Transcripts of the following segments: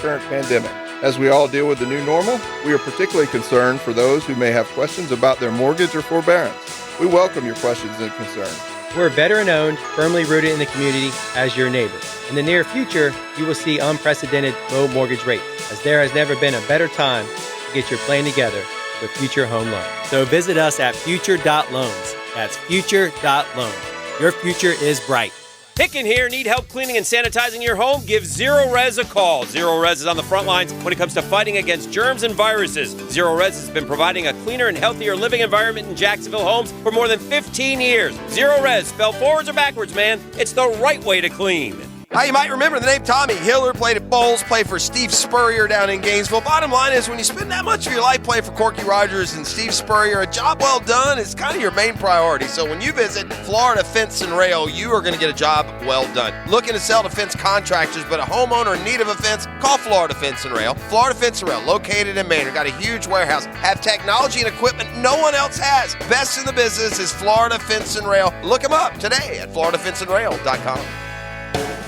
current pandemic. As we all deal with the new normal, we are particularly concerned for those who may have questions about their mortgage or forbearance. We welcome your questions and concerns. We're veteran-owned, firmly rooted in the community as your neighbor. In the near future, you will see unprecedented low mortgage rates, as there has never been a better time to get your plan together with Future Home Loan. So visit us at future.loans. That's future.loans. Your future is bright. Hicken here. Need help cleaning and sanitizing your home? Give Zero Res a call. Zero Res is on the front lines when it comes to fighting against germs and viruses. Zero Res has been providing a cleaner and healthier living environment in Jacksonville homes for more than 15 years. Zero Res, spell forwards or backwards, man. It's the right way to clean. Now, you might remember the name Tommy Hiller, played at Bowles, played for Steve Spurrier down in Gainesville. Bottom line is, when you spend that much of your life playing for Corky Rogers and Steve Spurrier, a job well done is kind of your main priority. So when you visit Florida Fence and Rail, you are going to get a job well done. Looking to sell to fence contractors, but a homeowner in need of a fence? Call Florida Fence and Rail. Florida Fence and Rail, located in Manor, got a huge warehouse, have technology and equipment no one else has. Best in the business is Florida Fence and Rail. Look them up today at floridafenceandrail.com.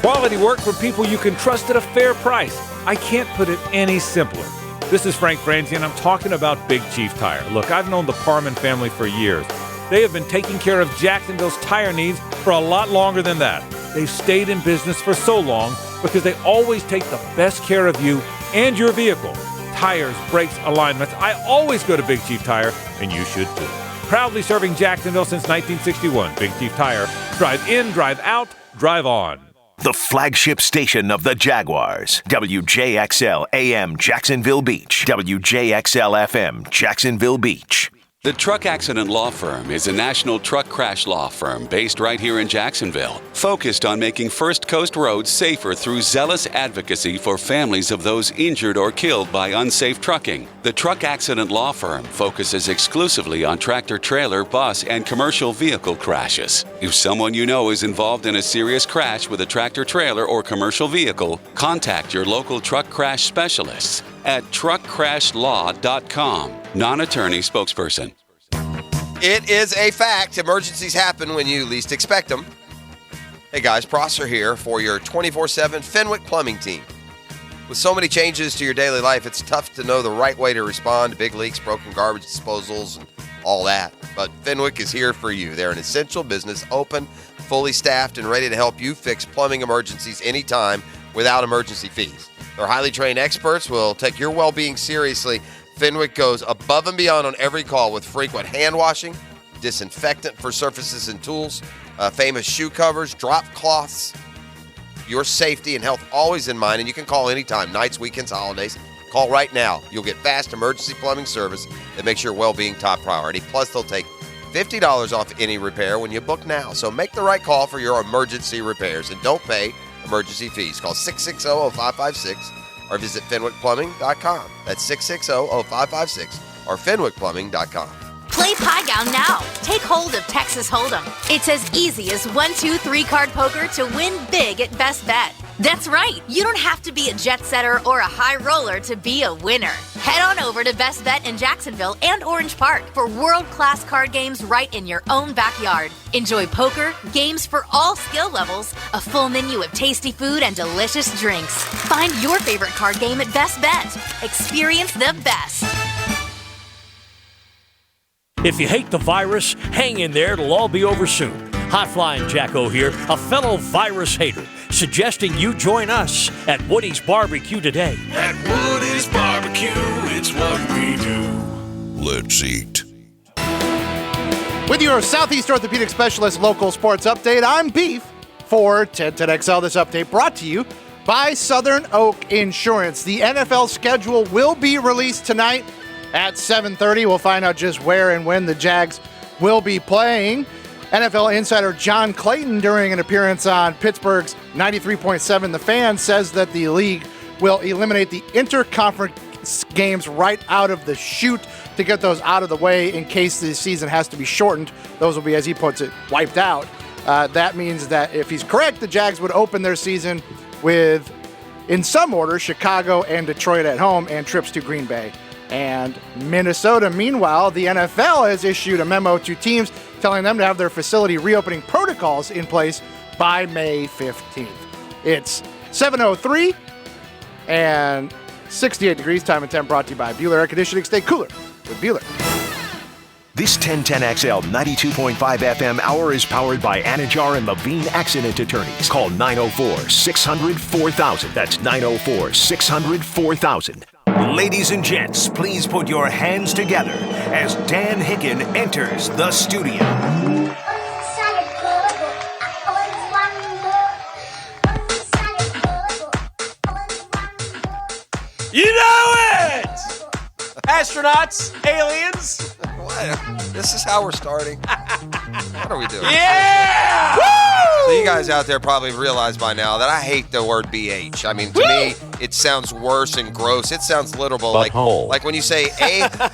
Quality work for people you can trust at a fair price. I can't put it any simpler. This is Frank Franzi, and I'm talking about Big Chief Tire. Look, I've known the Parman family for years. They have been taking care of Jacksonville's tire needs for a lot longer than that. They've stayed in business for so long because they always take the best care of you and your vehicle. Tires, brakes, alignments. I always go to Big Chief Tire, and you should too. Proudly serving Jacksonville since 1961. Big Chief Tire. Drive in, drive out, drive on. The flagship station of the Jaguars. WJXL AM Jacksonville Beach. WJXL FM Jacksonville Beach. The Truck Accident Law Firm is a national truck crash law firm based right here in Jacksonville, focused on making First Coast roads safer through zealous advocacy for families of those injured or killed by unsafe trucking. The Truck Accident Law Firm focuses exclusively on tractor-trailer, bus, and commercial vehicle crashes. If someone you know is involved in a serious crash with a tractor-trailer or commercial vehicle, contact your local truck crash specialists at truckcrashlaw.com. Non-attorney spokesperson. It is a fact. Emergencies happen when you least expect them. Hey guys, Prosser here for your 24/7 Fenwick Plumbing team. With so many changes to your daily life, it's tough to know the right way to respond to big leaks, broken garbage disposals, and all that. But Fenwick is here for you. They're an essential business, open, fully staffed, and ready to help you fix plumbing emergencies anytime without emergency fees. Their highly trained experts will take your well-being seriously. Fenwick goes above and beyond on every call with frequent hand washing, disinfectant for surfaces and tools, famous shoe covers, drop cloths. Your safety and health always in mind, and you can call anytime, nights, weekends, holidays. Call right now. You'll get fast emergency plumbing service that makes your well-being top priority. Plus, they'll take $50 off any repair when you book now. So make the right call for your emergency repairs and don't pay emergency fees. Call 660-0556 or visit fenwickplumbing.com. That's 660-0556 or fenwickplumbing.com. Play Pie now. Take hold of Texas Hold'em. It's as easy as 1, 2, 3 card poker to win big at Best Bet. That's right. You don't have to be a jet setter or a high roller to be a winner. Head on over to Best Bet in Jacksonville and Orange Park for world-class card games right in your own backyard. Enjoy poker, games for all skill levels, a full menu of tasty food and delicious drinks. Find your favorite card game at Best Bet. Experience the best. If you hate the virus, hang in there. It'll all be over soon. High-flying Jacko here, a fellow virus hater, suggesting you join us at Woody's Barbecue today. At Woody's Barbecue, it's what we do. Let's eat. With your Southeast Orthopedic Specialist local sports update, I'm Beef for 1010XL. This update brought to you by Southern Oak Insurance. The NFL schedule will be released tonight at 7:30. We'll find out just where and when the Jags will be playing. NFL insider John Clayton, during an appearance on Pittsburgh's 93.7 The Fan, says that the league will eliminate the interconference games right out of the chute to get those out of the way in case the season has to be shortened. Those will be, as he puts it, wiped out. That means that if he's correct, the Jags would open their season with, in some order, Chicago and Detroit at home and trips to Green Bay and Minnesota. Meanwhile, the NFL has issued a memo to teams telling them to have their facility reopening protocols in place by May 15th. It's 7:03. and 68 degrees. Time and temp brought to you by Bueller Air Conditioning. Stay cooler with Bueller. This 1010XL 92.5 FM hour is powered by Anajar and Levine Accident Attorneys. Call 904-600-4000. That's 904-600-4000. Ladies and gents, please put your hands together as Dan Hicken enters the studio. You know it! Astronauts, aliens. What? This is how we're starting. What are we doing? Yeah! So you guys out there probably realize by now that I hate the word BH. I mean, to me, it sounds worse and gross. It sounds literal, like when you say a-hole,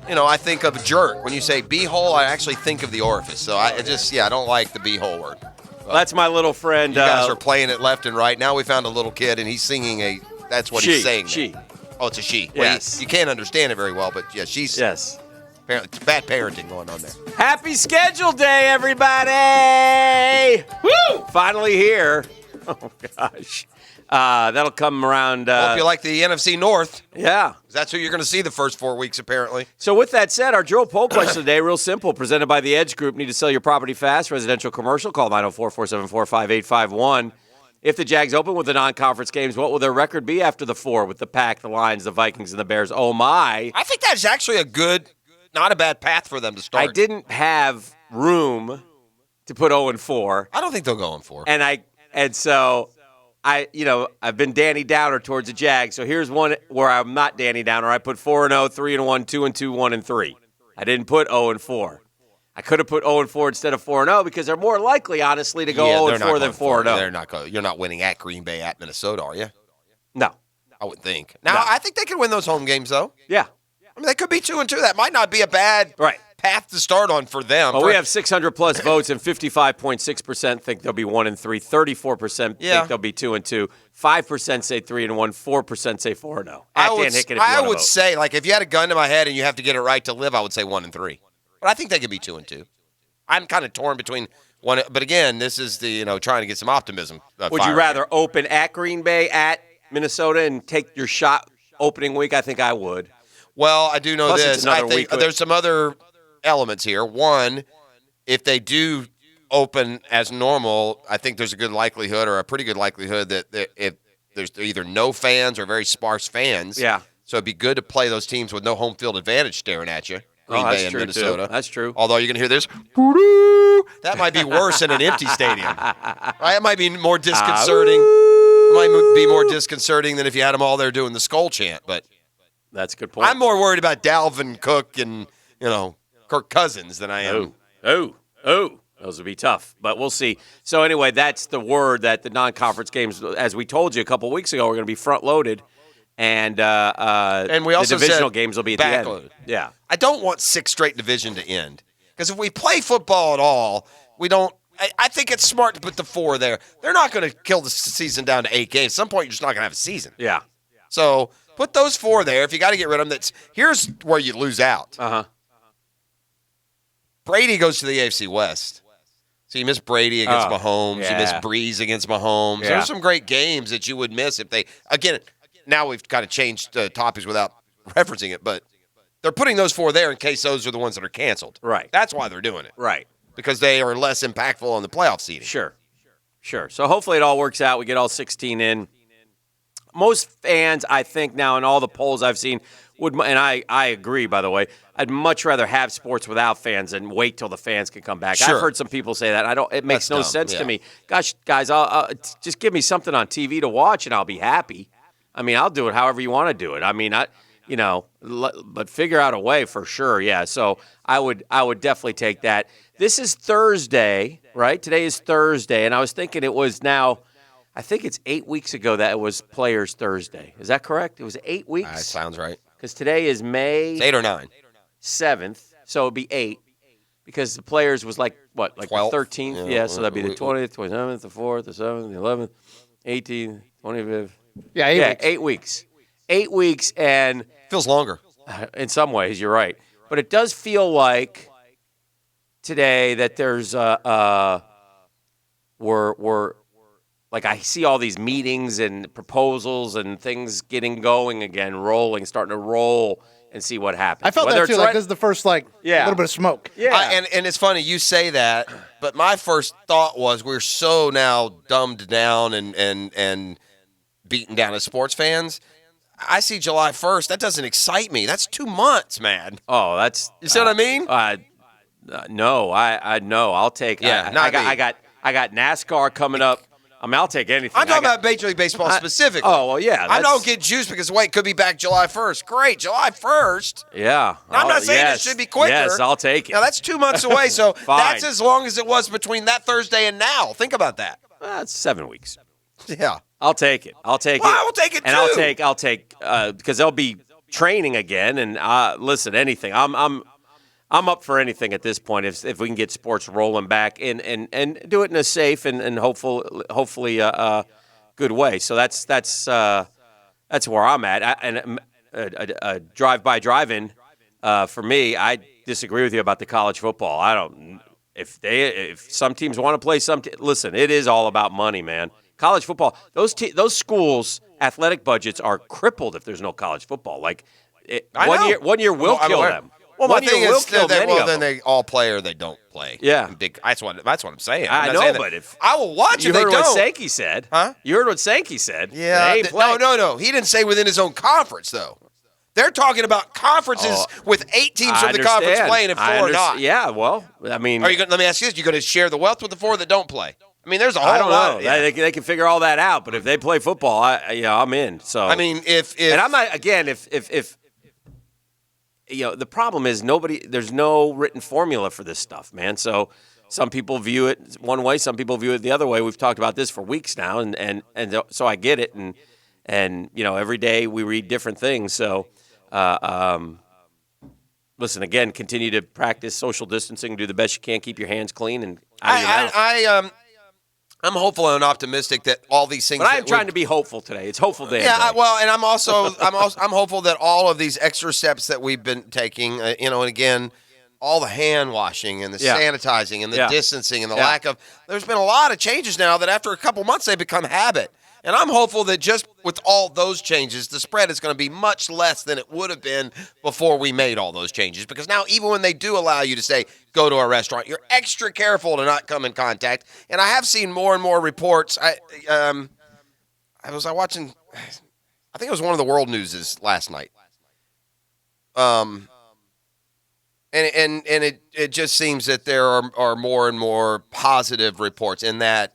I think of jerk. When you say b-hole, I actually think of the orifice. So I don't like the b-hole word. Well, that's my little friend. You guys are playing it left and right. Now we found a little kid, and he's singing that's what he's saying. She. Oh, it's a she. Yes. Well, you can't understand it very well, but yeah, she's. Yes. Apparently, it's bad parenting going on there. Happy schedule day, everybody! Woo! Finally here. Oh, gosh. That'll come around. Hope you like the NFC North. Yeah. That's who you're going to see the first 4 weeks, apparently. So with that said, our drill poll question today, real simple, presented by the Edge Group. Need to sell your property fast, residential, commercial? Call 904-474-5851. If the Jags open with the non-conference games, what will their record be after the 4 with the Pack, the Lions, the Vikings, and the Bears? Oh, my. I think that's actually not a bad path for them to start. I didn't have room to put 0-4. I don't think they'll go 0-4. So I've been Danny Downer towards the Jags. So here's one where I'm not Danny Downer. I put 4-0, 3-1, 2-2, 1-3. I didn't put 0-4. I could have put 0-4 instead of 4-0 because they're more likely, honestly, to go 0-4 than 4-0. They're not going. You're not winning at Green Bay, at Minnesota, are you? No. I would think. Now, I think they can win those home games, though. Yeah. I mean, they could be 2-2. That might not be a bad path to start on for them. Well, we have 600-plus votes, and 55.6% think they'll be 1-3. 34% think they'll be 2-2. 5% say 3-1. 4% say 4-0. I would say, if you had a gun to my head and you have to get it right to live, I would say 1-3. But I think they could be 2-2. I'm kind of torn between one. But again, this is the trying to get some optimism. Would you rather open at Green Bay, at Minnesota, and take your shot opening week? I think I would. Well, I do know Plus this. I think there's some other elements here. One, if they do open as normal, I think there's a good likelihood or a pretty good likelihood that if there's either no fans or very sparse fans. Yeah. So it'd be good to play those teams with no home field advantage staring at you. Green Bay and Minnesota. That's true. Although you're going to hear this, that might be worse in an empty stadium. Right? It might be more disconcerting. It might be more disconcerting than if you had them all there doing the skull chant. But that's a good point. I'm more worried about Dalvin Cook and Kirk Cousins than I am. Oh, those would be tough, but we'll see. So anyway, that's the word that the non-conference games, as we told you a couple weeks ago, are going to be front-loaded. And we also the divisional said games will be at the end. Yeah. I don't want 6 straight division to end. Because if we play football at all, we don't – I think it's smart to put the 4 there. They're not going to kill the season down to 8 games. At some point, you're just not going to have a season. Yeah. So put those 4 there. If you got to get rid of them, here's where you lose out. Uh-huh. Brady goes to the AFC West. So you miss Brady against Mahomes. Yeah. You miss Breeze against Mahomes. Yeah. There's some great games that you would miss if they – again – now we've kind of changed topics without referencing it, but they're putting those 4 there in case those are the ones that are canceled. Right. That's why they're doing it. Right. Because they are less impactful on the playoff seeding. Sure. So hopefully it all works out. We get all 16 in. Most fans, I think now in all the polls I've seen, would, and I agree, by the way, I'd much rather have sports without fans and wait till the fans can come back. Sure. I've heard some people say that. It makes That's no dumb, sense yeah. to me. Gosh, guys, I'll just give me something on TV to watch and I'll be happy. I mean, I'll do it however you want to do it. I mean, but figure out a way for sure. Yeah. So I would definitely take that. This is Thursday, right? Today is Thursday, and I was thinking it was now. I think it's 8 weeks ago that it was Players Thursday. Is that correct? It was 8 weeks. That sounds right. Because today is May. It's 8 or 9. 7th, so it'd be 8. Because the Players was like what, like 12th? the 13th? Yeah. So that'd be the 20th, 27th, the 4th, the 7th, the 11th, 18th, 25th. Yeah, 8 weeks. 8 weeks. 8 weeks, and Feels longer. in some ways, you're right. But it does feel like today that there's we're like I see all these meetings and proposals and things getting going again, starting to roll and see what happens. I felt Whether that too. it's Like this is the first little bit of smoke. Yeah. And it's funny you say that, but my first thought was we're so now dumbed down and beaten down as sports fans. I see July 1st. That doesn't excite me. That's 2 months, man. Oh, that's you see what I mean? No, I no. I'll take. Yeah, I got NASCAR coming up. I mean, I'll take anything. I'm talking about Major League Baseball specifically. Oh, well, yeah. I don't get juiced because, wait, could be back July 1st. Great, July 1st. Yeah. I'm not saying it should be quicker. Yes, I'll take it. Now, that's 2 months away, so Fine. that's as long as it was between that Thursday and now. Think about that. That's 7 weeks. Yeah. I'll take it. I'll take it. I will take it, and too. I'll take because they'll be training again. And listen, anything. I'm up for anything at this point if we can get sports rolling back and do it in a safe and hopefully good way. So that's where I'm at. Drive-in for me, I disagree with you about the college football. I don't. If some teams want to play listen, it is all about money, man. College football, those schools' athletic budgets are crippled if there's no college football. Like one year will kill them. Well, my thing is that then they all play or they don't play. Yeah, that's what I'm saying. I know, but if I will watch, you if they heard don't. what Sankey said, huh? You heard what Sankey said. Yeah, no. He didn't say within his own conference though. They're talking about conferences with 8 teams from the conference playing and 4 not. Yeah, well, I mean, let me ask you this: you going to share the wealth with the 4 that don't play? I mean, there's a whole I don't lot. know. They can figure all that out, but if they play football, I'm in. So I mean, if I'm not again, if the problem is there's no written formula for this stuff, man. So some people view it one way, some people view it the other way. We've talked about this for weeks now, and so I get it, and every day we read different things. So listen, again, continue to practice social distancing, do the best you can, keep your hands clean, and I'm hopeful and optimistic that all these things. But I am trying to be hopeful today. It's hopeful day. Yeah, and I'm hopeful that all of these extra steps that we've been taking, and again, all the hand washing and the sanitizing and the distancing and the lack of. There's been a lot of changes now that after a couple months they become habit. And I'm hopeful that just with all those changes, the spread is going to be much less than it would have been before we made all those changes. Because now, even when they do allow you to say, go to a restaurant, you're extra careful to not come in contact. And I have seen more and more reports. I was watching, I think it was one of the World Newses last night. And it just seems that there are more and more positive reports in that,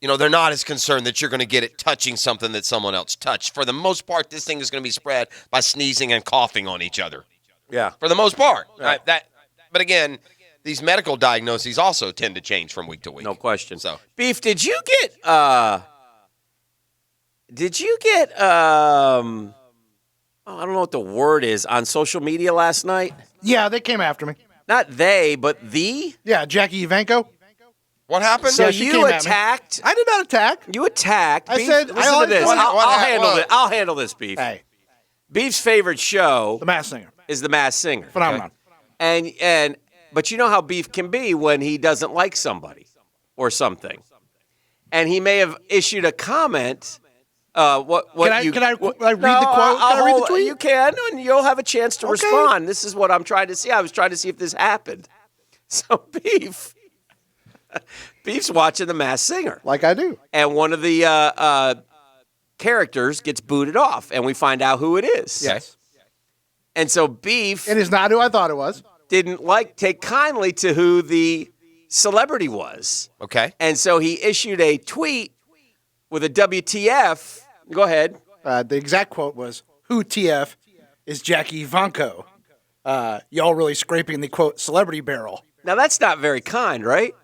they're not as concerned that you're going to get it touching something that someone else touched. For the most part, this thing is going to be spread by sneezing and coughing on each other. Yeah. For the most part. Right. But again, these medical diagnoses also tend to change from week to week. No question. So, Beef, did you get I don't know what the word is, on social media last night? Yeah, they came after me. Not they, but the? Yeah, Jackie Ivanko. What happened? So you attacked. I did not attack. You attacked. I said, listen to this. I'll handle this, Beef. Hey. Beef's favorite show, The Masked Singer, is The Masked Singer. Phenomenon. Okay? But you know how Beef can be when he doesn't like somebody or something. And he may have issued a comment. Can I read the quote? Can I read the tweet? You can, and you'll have a chance to respond. This is what I'm trying to see. I was trying to see if this happened. So Beef's watching The Masked Singer. Like I do. And one of the characters gets booted off, and we find out who it is. Yes. And so Beef... It is not who I thought it was. ...didn't take kindly to who the celebrity was. Okay. And so he issued a tweet with a WTF. Go ahead. The exact quote was, "Who TF is Jackie Ivanko? Y'all really scraping the, quote, celebrity barrel." Now, that's not very kind, right?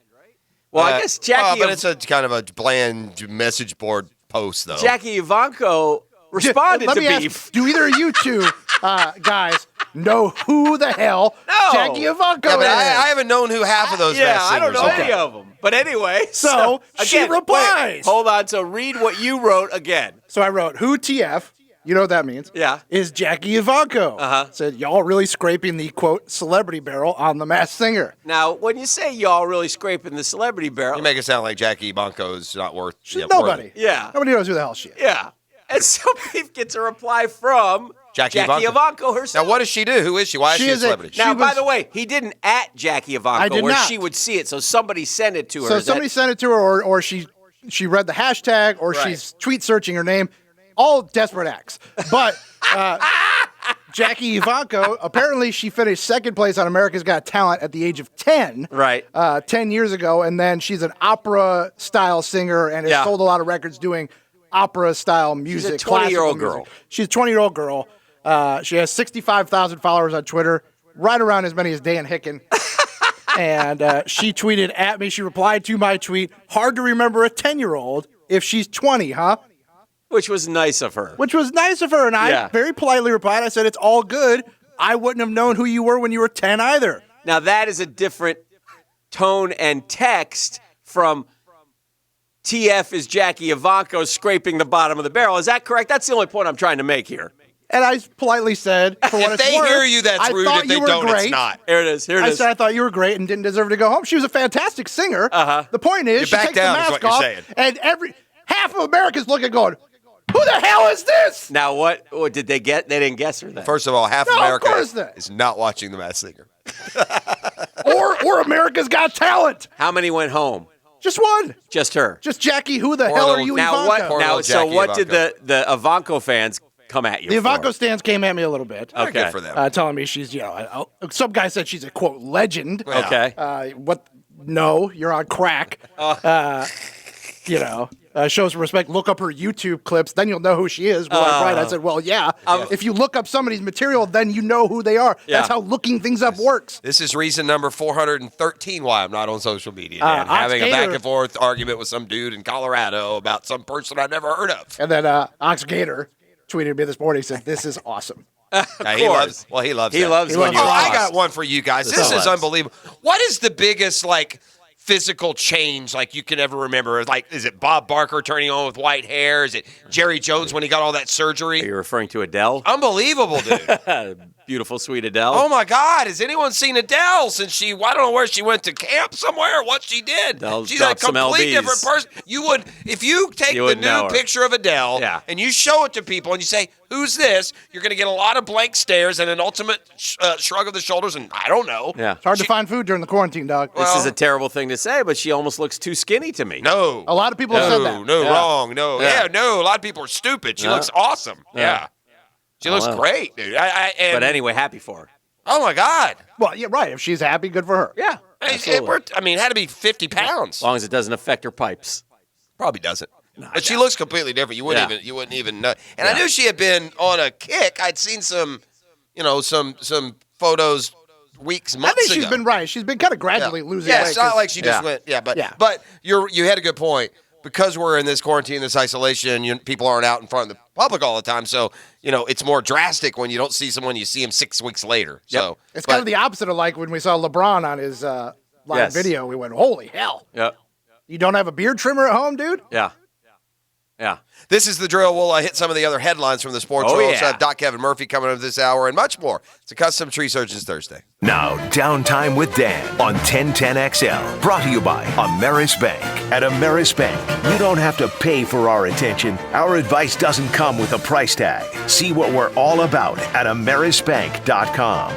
Well, I guess Jackie... but it's a kind of a bland message board post, though. Jackie Ivanko responded to Beef. Do either of you two guys know who the hell Jackie Ivanko is? But I haven't known who half of those Masked I don't Singers know are. any of them. But anyway. So she again, replies. Wait, hold on. So read what you wrote again. So I wrote, "Who TF You know what that means? Yeah. Is Jackie Ivanko. Uh-huh. Said, y'all really scraping the, quote, celebrity barrel on The Masked Singer. Now, when you say y'all really scraping the celebrity barrel, You make it sound like Jackie Ivanko is not worth. She's nobody. Yeah. Nobody knows who the hell she is. yeah. And so Beef gets a reply from Jackie Ivanko herself. Now, what does she do? Who is she? Why is she a celebrity? Now, She by was- the way, he didn't at Jackie Ivanko I did where not. she would see it, so somebody sent it to her. So Is that- somebody sent it to her, or she read the hashtag, or Right. she's tweet searching her name. All desperate acts. But Jackie Ivanko, apparently she finished second place on America's Got Talent at the age of 10. Right. 10 years ago. And then she's an opera-style singer and has Yeah. sold a lot of records doing opera-style music. 20-year-old classical girl. music. She's a 20-year-old girl. She has 65,000 followers on Twitter, right around as many as Dan Hicken. And she tweeted at me. She replied to my tweet, hard to remember a 10-year-old if she's 20, huh? Which was nice of her. Which was nice of her. And I Yeah. very politely replied, I said, it's all good. I wouldn't have known who you were when you were 10 either. Now, that is a different tone and text from TF is Jackie Ivanko scraping the bottom of the barrel. Is that correct? That's the only point I'm trying to make here. And I politely said, for what If it's they worth, hear you, that's I rude. thought If they you were don't, great. it's not. Here it is. Here it I is. said I thought you were great and didn't deserve to go home. She was a fantastic singer. Uh-huh. The point is, You she back takes the down is mask what you're off, saying. and half of America's looking, going, "Who the hell is this?" Now, what did they get? They didn't guess her then. First of all, half No, of America course not. is not watching The Masked Singer. or America's Got Talent. How many went home? Just one. Just her. Just Jackie. Who the Poor hell are little- you, Now Ivanko? what? Poor Now, little so Jackie what did Ivanko. the Ivanko fans come at you? The for? Ivanko stands came at me a little bit. Very Okay. good for them. Telling me she's, some guy said she's a, quote, legend. Yeah. Okay. What? No, you're on crack. Show some respect. Look up her YouTube clips, then you'll know who she is. We're like, right. I said, well, yeah. If you look up somebody's material, then you know who they are. Yeah. That's how looking things up works. This is reason number 413 why I'm not on social media, Dan. Ox Having a Gator- back and forth argument with some dude in Colorado about some person I've never heard of. And then Ox Gator tweeted me this morning. He said, this is awesome. Yeah, he loves. Well, he loves. He that. loves when you Oh, I lost. got one for you guys. This So is loves. unbelievable. What is the biggest physical change you can ever remember? Is it Bob Barker turning on with white hair? Is it Jerry Jones when he got all that surgery? Are you referring to Adele? Unbelievable, dude. Beautiful, sweet Adele. Oh my God! Has anyone seen Adele since I don't know where she went to camp somewhere, or what she did. Adele She's a dropped some complete LBs. different person. You would, if you take You the wouldn't know new her. picture of Adele Yeah. and you show it to people and you say, "Who's this?" You're going to get a lot of blank stares and an ultimate shrug of the shoulders, and I don't know. Yeah. It's hard to find food during the quarantine, dog. This is a terrible thing to say, but she almost looks too skinny to me. No. A lot of people have said that. No, Yeah. wrong. No. Yeah. Yeah, no. A lot of people are stupid. She Yeah. looks awesome. Yeah. She looks well. great, dude. But anyway, happy for her. Oh my God. Well, yeah, right. If she's happy, good for her. Yeah. It had to be 50 pounds. As long as it doesn't affect her pipes. Probably doesn't. But she looks completely different. You wouldn't even know. And I knew she had been on a kick. I'd seen some photos months ago. I think she's been right. She's been kind of gradually losing weight. Yeah, it's not 'cause- like she just went. Yeah, but you had a good point. Because we're in this quarantine, this isolation, people aren't out in front of the public all the time. So, it's more drastic when you don't see someone, you see them 6 weeks later. Yep. So It's kind of the opposite of when we saw LeBron on his live Yes. video. We went, holy hell. Yep. You don't have a beard trimmer at home, dude? Yeah. Yeah. This is the drill. We'll hit some of the other headlines from the sports Oh, world. yeah. So I have Doc Kevin Murphy coming up this hour and much more. It's a Custom Tree Surgeons Thursday. Now, Downtime with Dan on 1010XL. Brought to you by Ameris Bank. At Ameris Bank, you don't have to pay for our attention. Our advice doesn't come with a price tag. See what we're all about at amerisbank.com.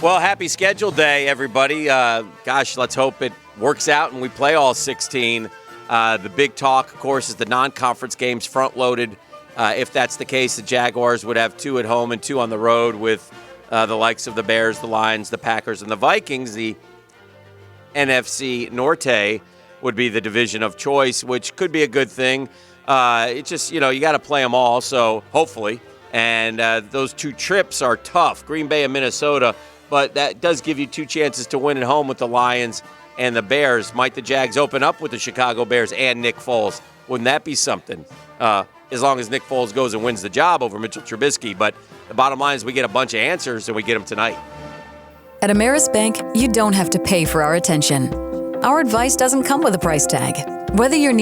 Well, happy schedule day, everybody. Gosh, let's hope it works out and we play all 16. The big talk, of course, is the non-conference games front-loaded. If that's the case, the Jaguars would have 2 at home and 2 on the road with the likes of the Bears, the Lions, the Packers, and the Vikings. The NFC Norte would be the division of choice, which could be a good thing. It's just, you got to play them all, so hopefully. And those 2 trips are tough, Green Bay and Minnesota, but that does give you 2 chances to win at home with the Lions and the Bears. Might the Jags open up with the Chicago Bears and Nick Foles? Wouldn't that be something? As long as Nick Foles goes and wins the job over Mitchell Trubisky. But the bottom line is we get a bunch of answers, and we get them tonight. At Ameris Bank, you don't have to pay for our attention. Our advice doesn't come with a price tag. Whether you're